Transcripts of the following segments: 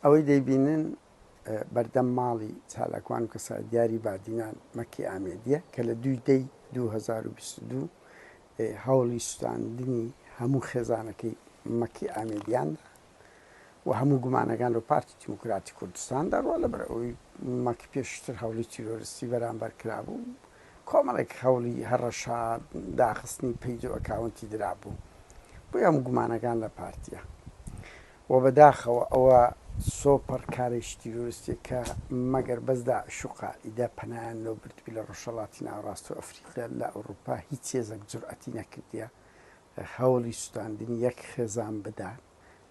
ئەوەی دەیبینن بەردەم ماڵی چالاکوان و کەسە دیاری بادینان مەکی ئامێدیە کە لە 2022 هەوڵی سوستاندنی هەموو خێزانەکەی مەکی ئامێدیاندا و هەموو گومانەکان لە پارتی دیموکراتی کوردستاندا ڕۆ لەبەر ئەوەی مەکی پێشتر هەوڵی تیرۆریستی بەرامبەر کرابوو کۆمەڵێک هەوڵی هەڕەشا داخستنی پەیج و ئەکاونتی درابوو بۆ هەموو گومانەکان لە پارتیە و بەداخەوە ئەوە سۆپەر کارێکی تیرۆریستی کە مەگەر بەسدا شوقا ئیدا پەنایان لەو بردبی لە ڕۆژهەڵاتی ناوەڕاست و ئەفریقیا لە ئەوروپا هیچ هێزێک جورئەتی نەکردیە هەوڵی سوستاندنی یەک خێزان بدات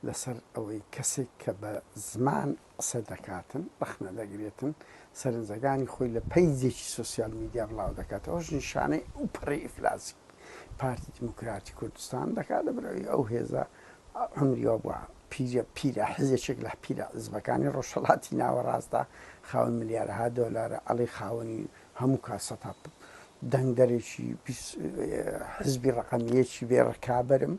لەسەر ئەوەی کەسێک کە بە زمان قسە دەکاتن بەخنە دەگرێتن سەرنجەکانی خۆی لە پەیجێکی سوسیال میدیا بڵاو دەکاتەوە ئەوش نیشانەی ئەو پەڕی ئیفلاسی پارتی دیموکراتی کوردستان دەکات لەبەرەوەی ئەو هێزە عمریەوە بووە پیرە حزێکێک لە پیرە حزبەکانی ڕۆژهەڵاتی ناوەڕاستدا خاوەن ملیارەها دۆلارە ئەڵێ خاوەنی هەموو کاسەتا دەنگدەرێکی حزبی ڕقەمیەکی بێڕکابەرم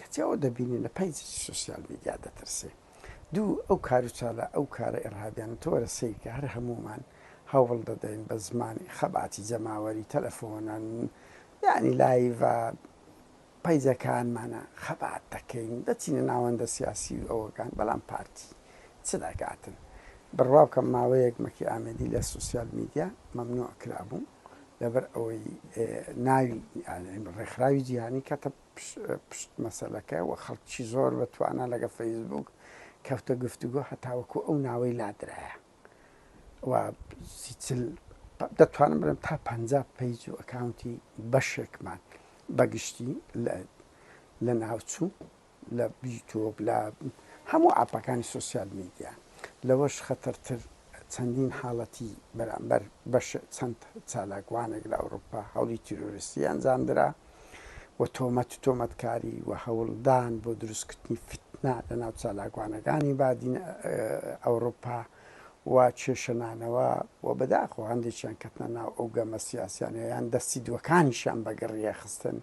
کەچەوە دەبینی لە پەیجی سوسیال میدیا دەترسێ دوو ئەو کاروچالە ئەو کارە ئێرهابیان تۆرە سەیکە هەر هەمومان هەوڵ دەدەین بە زمانی خەباتی جەماوەری تەلەفۆنان یعنی لایڤە پەیجەکانمانە خەبات دەکەین دەچینە ناوەندە سیاسی و ئەوەکان بەڵام پارتی چ دەکاتن بڕوا بکەم ماوەیەک مەکی ئامێدی لە سوسیال میدیا مەمنوع کرابوو لەبەر ئەوەی ناوی ڕێکخراوی جیهانی کەتە پشت مەسەلەکە و خەڵکی زۆر بەتوانە لەگە فەیسبوک کەوتە گفتوگۆ هەتاوەکو ئەو ناوەی لادرایە و دەتوانم بڵێم تا 50 پەیج و ئەکاونتی بەشێکمان بەگشتی لە ناوچوو لە یوتیوب لە هەموو ئاپەکانی سوسیال میدیا لەوەش خەتەرتر چەندین حاڵەتی بەرامبەر بەش چەند چالاکوانێک لە ئەوروپا هەوڵی تیرۆریستی ئەنجامدرا و تۆمەتکاری و هەوڵدان بۆ دروستکردنی فتنە لە ناو چالاکوانەکانی بادین ئەوروپا و کێشەنانەوە و بەداخۆ هەندێکیان کەتنە ناو ئەو گەمە سیاسیانەیان دەستی دووەکانیشان بەگەڕیە خستن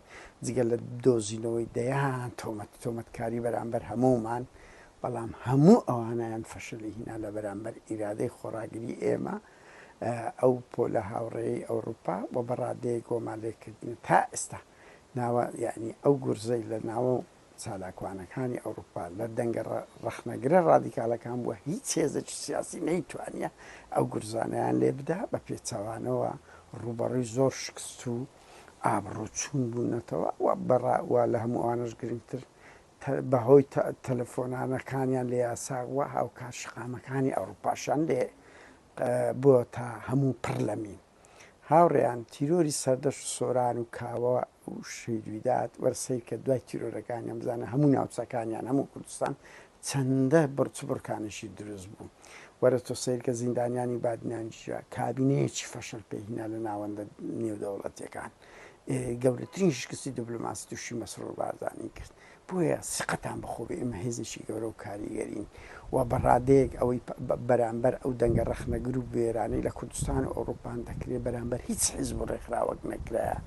جگە لە دۆزینەوەی دەیان تۆمەتکاری بەرامبەر هەمومان بەڵام هەموو ئەوانیان فەشلی هینا لە بەرامبەر ئیرادەی خۆراگری ئێمە ئەو پۆلە هاوڕێی ئەوروپا بۆ بەڕادەیە کۆمەڵێکردن تا ئێستا ناوە یعنی ئەو گورزەی لە ناوە چالاکوانەکانی ئەوروپا لە دەنگە ڕەخنەگرە ڕادیکالەکان بووە هیچ هێزێکی سیاسی نەیتوانیە ئەو گورزانیان لێ بدا بە پێچەوانەوە ڕوبەڕووی زۆر شکست و ئابڕۆچوون بوونەتەوە و لە هەموو ئەوانەش گرنگتر بەهۆی تەلەفۆنانەکانیان لە یاساوە هاوکات شقامەکانی ئەوروپاشان لێ بۆ تا هەموو پڕ لەمین هاوڕێیان تیرۆری سەردەش و سۆران و کاوە و شەیدویدات وەرسەی کە دوای تیرۆرەکانی ئەمزانە هەموو ناوچەکانیان هەموو کوردستان چەندە بڕچبڕکانشی دروست بوو وەرە تۆ سیرکە زیندانیانی بادنیانجیە کابینەیەکی فەشل پێهینا لە ناوەندە نێودەوڵەتیەکان گەورەترین شکستی دیبلۆماسی تووشی مەسرۆر بارزانی کرد بۆیە سقەتان بەخۆ بێ ئێمە هێزێکی گەورە و کاریگەرین و بەڕادەیەک ئەوەی بەرامبەر ئەو دەنگە ڕەخنەگر و بێرانەی لە کوردستان و ئەوروپان دەکرێت بەرامبەر هیچ حیزب و ڕێکخراوەک نەکرایە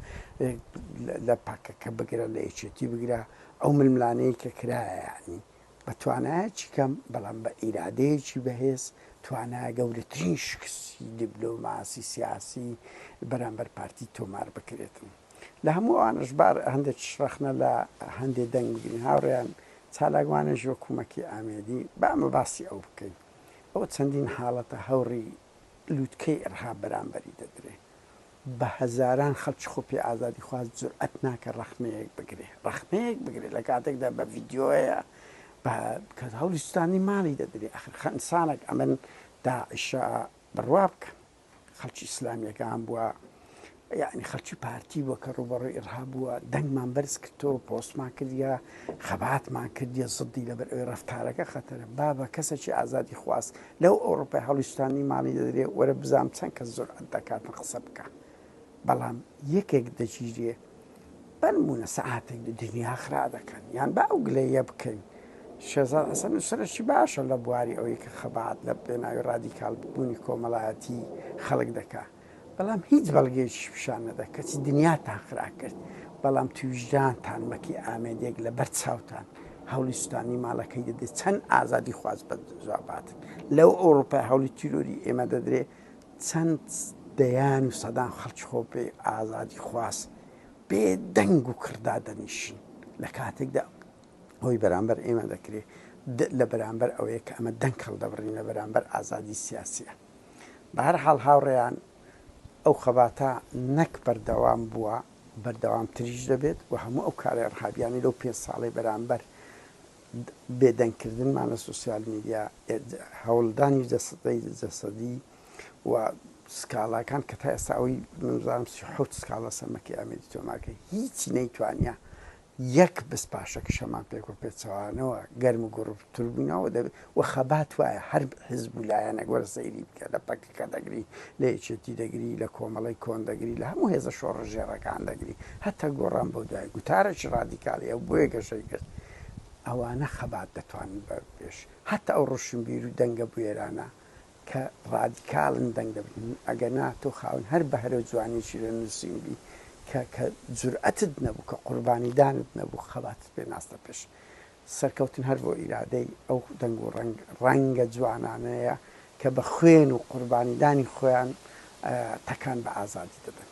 لە پاکەکە بگرە لە یەکێتی بگرە ئەو ململانەیە کە کرایە یعنی بە توانایەکی کەم بەڵام بە ئیرادەیەکی بەهێز توانایە گەورەترین شکستی دیبلۆماسی سیاسی بەرامبەر پارتی تۆمار بکرێتن لە هەموو ئەوانش بار هەندێک شڕەخنە لە هەندێک دەنگ بگرین هاوڕێیان چالاکوانێژ وەکو مەکی ئامێدی با ئەمە باسی ئەو بکەین ئەوە چەندین حاڵەتە هەوڕی لووتکەی ئەرهاب بەرامبەری دەدرێت بە هەزاران خەڵکی خۆپی ئازادی خواست جورئەت ناکە ڕەخنەیەک بگرێ لە کاتێکدا بە ڤیدیۆیە کە هەوڵی سوستانی ماڵی دەدرێت ئەنسانێک ئەمن داعشە بڕوا بکەن خەڵکی ئیسلامیەکان بووە یعنی خەڵکی پارتی بووە کە ڕوبەڕۆی ئێرهاب بووە دەنگمان بەرز کردەوە پۆستمان کردیە خەباتمان کردیە زدی لەبەر ئەوەی ڕەفتارەکە خەتەرە بابە کەسێکی ئازادی خواست لەو ئەوروپای هەوڵی سوستانی ماڵی دەدرێت وەرە بزانم چەند کەس جورئەت دەکاتن قسە بکە بەڵام یەکێک دەگیرێ بەنمونە سەعاتێک دنیا خرا دەکەن یان با ئەو گلەیە بکەین شێزاد حەسەن نوسرەتی باشە لە بواری ئەوەی کە خەبات لە پێناوی ڕادیکال بوونی کۆمەڵایەتی خەڵک دەکات بەڵام هیچ بەڵگەیەکی پیشان نەدا کەچی دنیاتان خرا کرد بەڵام تویژدانتان مەکی ئامێدێک لە بەر چاوتان هەوڵی سوستانی ماڵەکەی دەدێت چەند ئازادی خواست بە زوابات لەو ئەوروپای هەوڵی تیرۆری ئێمە دەدرێت چەند دەیان و سەدان خەڵکی خۆ پێ ئازادی خواست بێدەنگ و کردا دەنیشن لە کاتێکدا ئەوی بەرامبەر ئێمە دەکرێت لە بەرامبەر ئەوەیە کە ئەمە دەنگ هەڵدەبڕین لە بەرامبەر ئازادی سیاسیە. بە هەر حاڵ هاوڕێیان ئەو خەباتە نەک بەردەوام بووە بەردەوام تریش دەبێت و هەموو ئەو کارە ڕحابیانی لەو 5 ساڵی بەرامبەر بێدەنگکردنمان لە سوسیال میدیا هەوڵدانی جەسەدی و سکاڵاکان کە تا ئێستا ئەوی نزانم 37 سکاڵە سەرمەکی ئامێری تۆمارکە هیچی نەیتوانیا یەک بس پاشەکە شەمان پێک و پێچەوانەوە گەرم و گوڕتر بوونەوە دەبێت و خەبات وایە هەر حزب و لایەنە گوەرە سەیری بکە لە پەکەکە دەگری لە یەکێتی دەگری لە کۆمەڵی کۆن دەگری لە هەموو هێزە شۆڕژێڕەکان دەگری هەتا گۆڕان بۆ دوای گوتارێکی ڕادیکاڵی ئەو بۆیە گەشەی کرد ئەوانە خەبات دەتوانن بە پێش هەتا ئەو ڕۆشنبیر و دەنگە بوێرانە کە ڕادیکاڵن دەنگ دەبن ئەگەر ناتۆ خاون هەر بە هەرە جوانێکی لە نووسینبی کە جورئەتت نەبوو کە قوربانیدانت نەبوو خەباتت پێ ناستە پێش سەرکەوتن هەر بۆ ئیرادەی ئەو دەنگ و ڕەنگە جوانانەیە کە بە خوێن و قوربانیدانی خۆیان تەکان بە ئازادی دەدەن.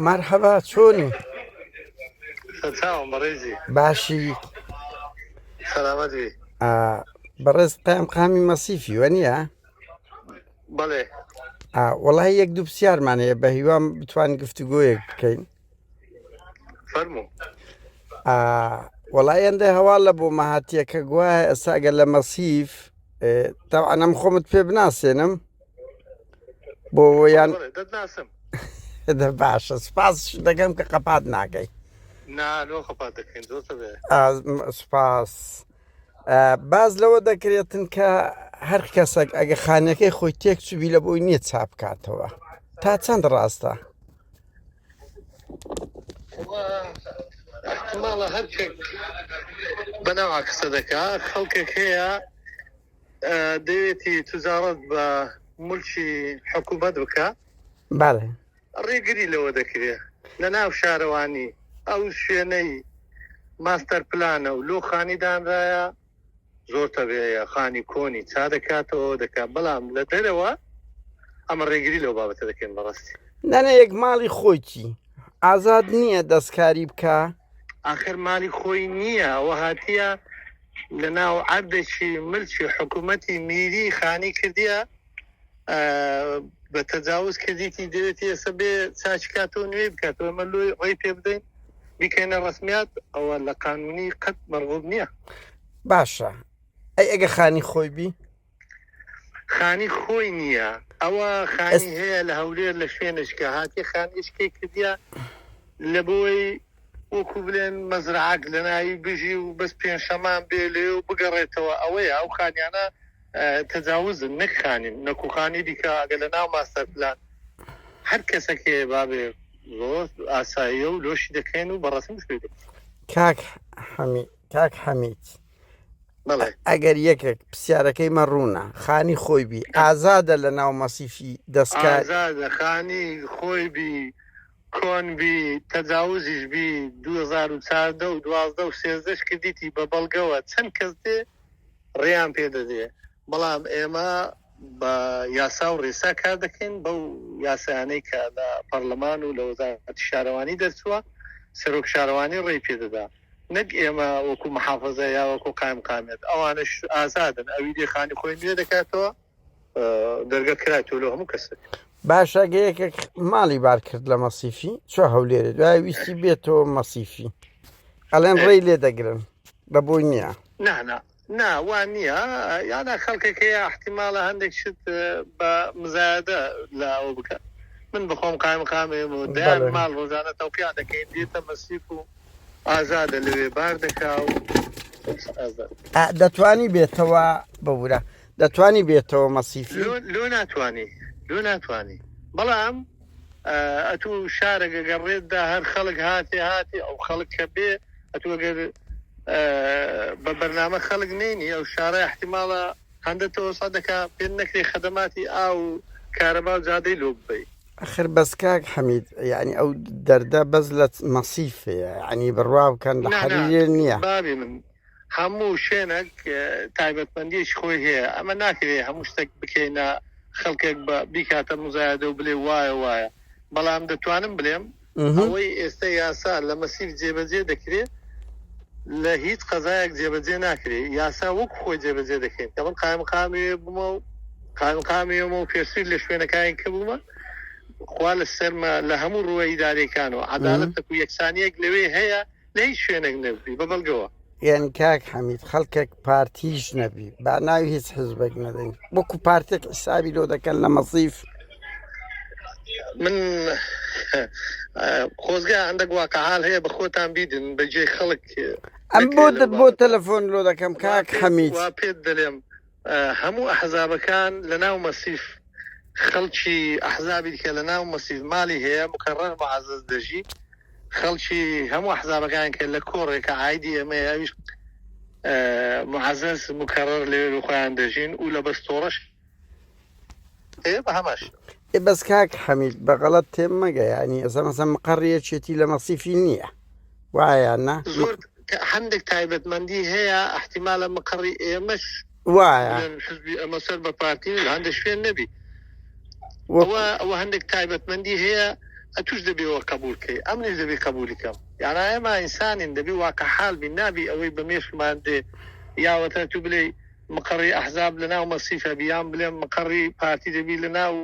مرحبا چۆنی؟ چاوم بەڕێزی باشی سەلامەت بی. بەڕێز قامی مەسیفی وە نییە؟ بەڵێ وەڵای یەک دوو پرسیارمانەیە بە هیوام بتوانین گفتوگۆیەک بکەین. فەرموو. وەڵای ئەندە هەواڵە بۆ مەهاتیەکە گوایە ئەساگە لە مەسیف تاوانەم خۆمت پێ بناسێنم بۆ یان دەتناسم باشە سپاس دەگەم کە قەپات ناکەی. نالۆ خەپات دەکەین زۆرتە بێ. سپاس. باز لەوە دەکرێتن کە هەر کەسێک ئەگە خانەکەی خۆی تێک چوبی لە بۆی نییە چاپ بکاتەوە تا چەند ڕاستە؟ احتماڵە هەرچێک بەناوا قسە دەکا خەڵکێک هەیە دەوێتی توزارەت بە مولکی حکوومەت بکە بەڵێ ڕێگری لەوە دەکرێت لە ناو شارەوانی ئەو شوێنەی ماستەر پلانە و لۆ خانیدانرایە زۆر تەبێیە خانی کۆنی چا دەکاتەوە دەکات بەڵام لە دەرەوە ئەمە ڕێگری لەو بابەتە دەکەین بەڕاستی. نەنە یەک ماڵی خۆیتی ئازاد نییە دەستکاری بکە؟ آخر مالی خۆی نییە ئەوە هاتیە لە ناو عەردێکی ملکی حکوومەتی میری خانی کردیە بە تەجاوز کردیتی دەوێتی ئێستا بێ چاچ کاتەوە نوێ بکاتەوە ئەمە لۆی ڕێی پێ بدەین بیکەینە ڕسمیات ئەوە لە قانونی قەت مەرغوب نییە. باشە ئەی ئەگە خانی خۆی بی؟ خانی خۆی نییە ئەوە خانی هەیە لە هەولێر لە شوێنشکە هاتی خانیشکەی کردیە لە بۆی وەکو بلێن مەزرعک لە ناوی بژی و بەس پێنجشەمان بێ لێ و بگەڕێتەوە ئەوەیە ئەو خانیانە تەجاوزن نەکخانین نەکوخانی دیکە ئەگە لە ناو ماستەر پلان هەر کەسێکێ بابێ زۆر ئاساییە و لۆشی دەکەین و بەڕەسم شوێ کاک حەمید بەڵێ ئەگەر یەکێک پرسیارەکەی مەڕوونە خانی خۆی بی ئازادە لە ناو مەسیفی دەستکار ئازادە خانی خۆی بی کۆن بی تەجاوزیش بی 2014 و 12 و 13 کردیتی بە بەڵگەوە چەند کەس دێ ڕێیان پێ دەدێ بەڵام ئێمە بە یاسا و ڕێسا کار دەکەین بەو یاسایانەی کە لە پەرلەمان و لە وەزارەتی شارەوانی دەرچووە سەرۆک شارەوانی ڕێی پێدەدا نەک ئێمە وەکو محافەزە یا وەکو قایمقامێت ئەوانش ئازادن ئەوی دێ خانی خۆی نوێ دەکاتەوە دەرگە کرایەوە لە هەموو کەسێک. باشە گەیەکێک ماڵی بار کرد لە مەسیفی چۆ هەولێرە دوای ویستی بێتەوە مەسیفی ئەڵێن ڕێی لێ دەگرن بە بۆی نییە وان نییە یادا خەڵکێکەیە احتیمالە هەندێک شت بە مزایدە لە ئەوە بکە من بخۆم قایمقامێم و دایان ماڵ ڕۆژانە تەوقیان دەکەین دێتە مەسیف و ئازادە لەوێ بار دەکا و دەتوانی بێتەوە بەورە دەتوانی بێتەوە مەسیفی لۆ ناتوانی بەڵام ئەتوو شارێکە گەڕێتدا هەر خەڵک هاتی ئەو خەڵک کە بێ ئەتووەگەر بە بەرنامە خەڵک نینی ئەو شارە احتیماڵە هەندێتەوە سەدەکە پێ نەکرێ خەدەماتی ئاو کارەبا و جادەی لۆ ببەی آخر بەس کاک حەمید یعنی ئەو دەردە بەس لە مەسیفەیە ینی بڕوا بکەن لە حەریرێ نییە بابی من هەموو شوێنێک تایبەتمەندیش خۆی هەیە ئەمە ناکرێت هەموو شتێک بکەینە خەڵکێک بە بیکاتە مزایدە و بلێ وایە بەڵام دەتوانم بڵێم ئەوەی ئێستا یاسا لە مەسیف جێبەجێ دەکرێت لە هیچ قەزایەک جێبەجێ ناکرێت یاسا وەک خۆی جێبەجێ دەکەین کە من قایمقامی بوومە و قایمقامیەوە و پێشتر لە شوێنەکانی کە بوومە خوا لە سەرمە لە هەموو ڕووە ئیدارەکان و عەدالەتێک و یەکسانیەک لەوێ هەیە لە هیچ شوێنێک نەبی بە بەڵگەوە یان کاک حەمید خەڵکێک پارتیش نەبی با ناوی هیچ حزبێک نەدەین وەکو پارتێک حسابی لۆ دەکەن لە مەسیف من خۆزگا هەندێک واقعال هەیە بە خۆتان بیدن بەجێ خەڵک ئەم بۆ تەلەفۆن لۆ دەکەم کاک حەمید وا پێت دەڵێم هەموو ئەحزابەکان لە ناو مەسیف خەڵکی ئەحزابی دیکە لە ناو مەسیف ماڵی هەیە مقرڕ معزز دەژی خەڵکی هەموو ئەحزابەکان کە لە کۆڕێکە عایدی ئەمە ئەویش معزز مقرڕ لێ خۆیان دەژین و لە بەستۆڕەش بە هەماش بەس کاک حەمید بەغەڵەت تێم مەگە ینی ئەسە مەسە مقڕیەکێتی لە مەسیفی نییە وایە نا زۆر هەندێک تایبەتمەندی هەیە احتیمالە مقڕی ئێمەش وایە حزبی ئەمە سەر بە پارتی هەندێک شوێن نەبی ئەوە هەندێک تایبەتمەندی هەیە ئەتوش دەبێەوە قبولکەی ئەمنیش دەبێ قبولیکەم یانا ئێمە ئینسانین دەبی واکە حال بی نابی ئەوەی بە مێشمان دێ یاوەتە تو بلێ مقڕی ئەحزاب لەناو مەسیفە بیان بڵێم مقڕی پارتی دەبی لەناو